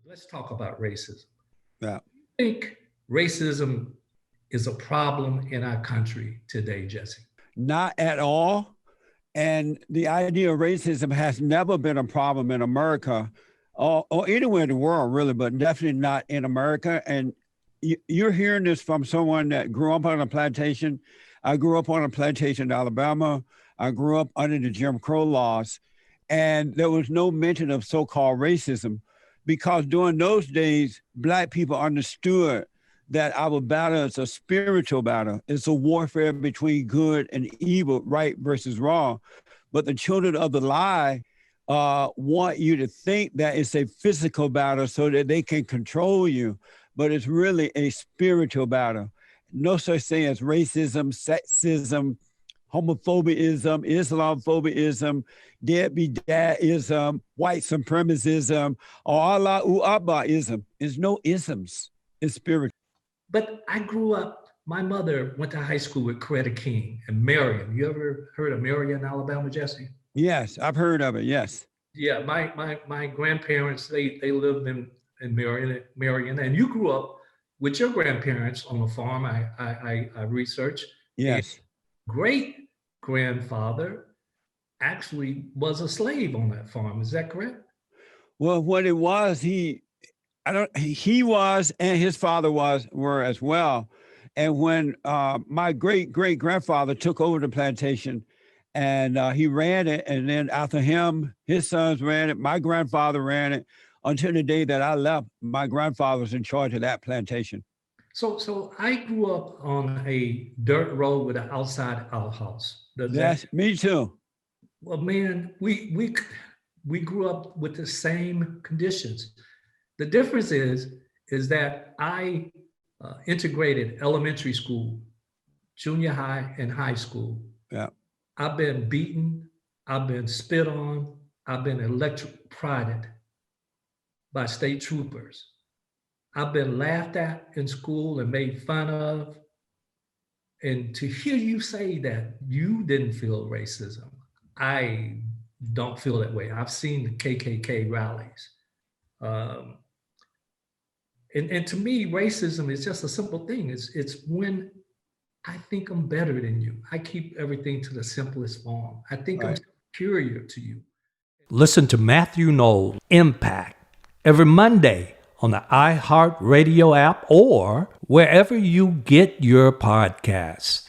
Let's talk about racism. Yeah. I think racism is a problem in our country today, Jesse. Not at all. And the idea of racism has never been a problem in America or anywhere in the world, really, but definitely not in America. And you're hearing this from someone that grew up on a plantation. I grew up on a plantation in Alabama. I grew up under the Jim Crow laws. And there was no mention of so-called racism because during those days, Black people understood that our battle is a spiritual battle. It's a warfare between good and evil, right versus wrong. But the children of the lie want you to think that it's a physical battle so that they can control you. But it's really a spiritual battle. No such thing as racism, sexism, homophobism, Islamophobism, deadbeat dadism, white supremacism, or Allah Akbarism. There's no isms. It's spiritual. But I grew up, my mother went to high school with Coretta King and Marion. You ever heard of Marion, Alabama, Jesse? Yes, I've heard of it, yes. Yeah, my grandparents, they lived in Marion, and you grew up with your grandparents on the farm, I researched. Yes. Great grandfather actually was a slave on that farm. Is that correct? Well, what it was, he was and his father were as well. And when my great grandfather took over the plantation and he ran it, and then after him, his sons ran it, my grandfather ran it until the day that I left. My grandfather was in charge of that plantation. So I grew up on a dirt road with an outside outhouse. Yes, me too. Well, man, we grew up with the same conditions. The difference is that I integrated elementary school, junior high, and high school. Yeah. I've been beaten, I've been spit on, I've been electrocuted by state troopers. I've been laughed at in school and made fun of. And to hear you say that you didn't feel racism, I don't feel that way. I've seen the KKK rallies. And to me, racism is just a simple thing. It's when I think I'm better than you. I keep everything to the simplest form. I think I'm superior to you. Listen to Mathew Knowles Impact every Monday on the iHeartRadio app or wherever you get your podcasts.